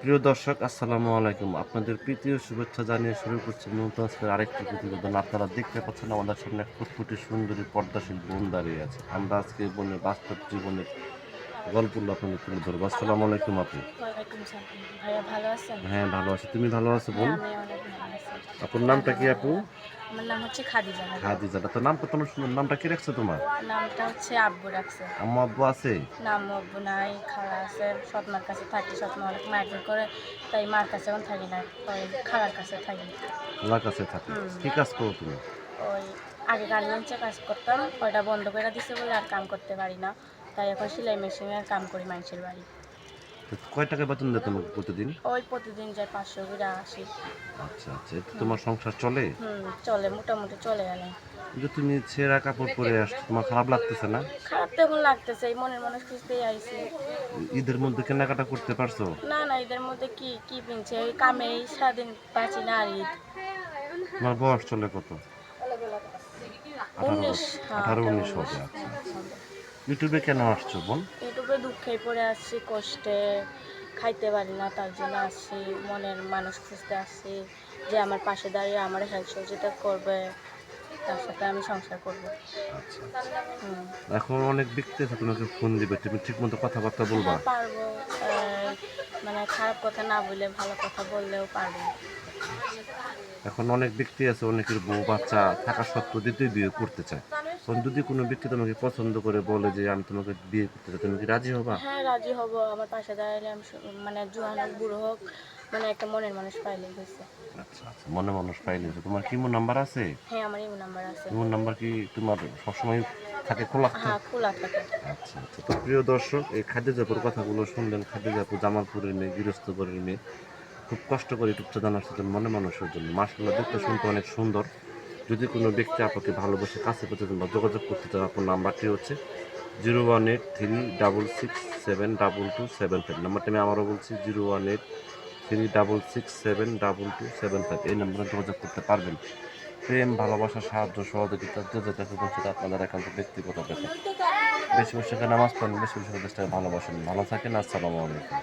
প্রিয় দর্শক, আসসালামু আলাইকুম। আপনাদের প্রীতি ও শুভেচ্ছা জানিয়ে শুরু করছি নতুন আজকের আরেকটি প্রতিবেদন। আপনারা দেখতে পাচ্ছেন আমাদের সামনে এক ফুটফুটে সুন্দরী পর্দাশীল বোন দাঁড়িয়ে আছে। আমরা আজকে এই বোনের বাস্তব জীবনের গল্পগুলো আপনাদের তুলে ধরবো। আসসালামু আলাইকুম আপু। ওয়ালাইকুম সালাম। ভাইয়া ভালো আছেন? হ্যাঁ, ভালো আছি। তুমি ভালো আছো হ্যাঁ, বোন? আমি অনেক ভালো আছি। আপুর নামটা কি আপু? আলহামদুলিল্লাহ। আমার নাম হচ্ছে খাদিজা ভাইয়া। খাদিজা। তো নামটা তোমার সুন্দর, নামটা কি রাখছো তোমার? নামটা হচ্ছে আব্বু রাখছে। আম্মু আব্বু আছে? না আম্মু আব্বু নাই, খালা আছে। সৎমার কাছে থাকি। সৎমা অনেক মারধর করে। তাই মার কাছে এখন থাকি না। ওই খালার কাছে থাকি। আল্লাহর কাছে থাকে। হুম। কি কাজ করো তুমি? ওই আগে গার্মেন্টসে কাজ করতাম। ওইটা বন্ধ করে দিছে বলে আর কাম করতে পারি না। তাই এখন সেলাই মেশিনের কাম করি মানুষের বাড়ি। তো কয় টাকা বেতন দেয় তোমাকে প্রতিদিন? ওই প্রতিদিন যাই ৫০০ করে আসি। আচ্ছা, আচ্ছা। এতে হুম। তোমার সংসার চলে? চলে মোটামুটি চলে গেলে। যে তুমি ছেঁড়া কাপড় পরে আসছো, তোমার খারাপ লাগতেছে না? খারাপ তো এখন লাগতেছে। এই মনের মানুষ খুঁজতেই আইছি। ঈদের মধ্যে কেনাকাটা করতে পারছো? না, না ঈদের মধ্যে কি কিনছে? এই কামেই সারাদিন বাঁচি না আর ঈদ। তোমার বয়স চলে কত? 18 ১৯, বছর। হ্যাঁ 18-19 হবে। ১৮-১৯ আচ্ছা, হুম, আচ্ছা। হবে। ইউটিউবে কেন আসছো বোন? ইউটিউবে দুঃখেই পড়ে আসছি, কষ্টে খাইতে পারি না তার জন্য আসছি। মনের মানুষ খুঁজতে আসছি যে আমার পাশে দাঁড়িয়ে আমার হেল্প সহযোগিতা করবে। তার সাথে আমি সংসার করব। আচ্ছা, আচ্ছা। হুম। এখন অনেক ব্যক্তি আছে তোমাকে ফোন দিবে, তুমি ঠিকমতো কথাবার্তা বলবা? হ্যাঁ পারবো। মানে খারাপ কথা না বলে ভালো কথা বললেও পারবো। আচ্ছা, আচ্ছা। এখন অনেক ব্যক্তি আছে, অনেকের বউ বাচ্চা থাকা সত্ত্বেও দ্বিতীয় বিয়ে করতে চায়। তখন যদি কোনো ব্যক্তি তোমাকে পছন্দ করে বলে যে আমি তোমাকে বিয়ে করতে চাই, তুমি কি রাজি হবা? হ্যাঁ, রাজি হব। আমার পাশে দাঁড়াইলে আমি মানে জোয়ান হোক, বুড়ো হোক, মানে একটা মনের মানুষ পাইলেই হইছে। আচ্ছা, আচ্ছা। মনে মানুষ পাইলে হয়েছে। তোমার কি ইমো নাম্বার আছে? হ্যাঁ, আমার ইমো নাম্বার আছে। ইমো নাম্বার কি তোমার সবসময় থাকে, খোলা হ্যাঁ, থাকে? খোলা থাকে। আচ্ছা, আচ্ছা। তো প্রিয় দর্শক, এই খাদিজাপুর কথাগুলো শুনলেন। খাদিজাপুর জামালপুরের মেয়ে, গৃহস্থ ঘরের মেয়ে। খুব কষ্ট করে ইউটিউব চ্যানেল আসছে মনে মানুষের জন্য। মাশাআল্লাহ, দেখতে শুনতে অনেক সুন্দর। যদি কোনো ব্যক্তি আপনাকে ভালোবেসে কাছে পেতে চান বা যোগাযোগ করতে চান, আপনার নাম্বারটি হচ্ছে 01836672275। নাম্বারটা আমি আবারও বলছি 01836672275। এই নাম্বারে যোগাযোগ করতে পারবেন। প্রেম, ভালোবাসা, সাহায্য, সহযোগিতা যে যেটা করবেন সেটা আপনাদের একান্ত ব্যক্তিগত ব্যাপার। বেশি বেশি করে নামাজ পড়েন, বেশি বেশি করে দেশটাকে ভালোবাসেন। ভালো থাকেন। আসসালামু আলাইকুম।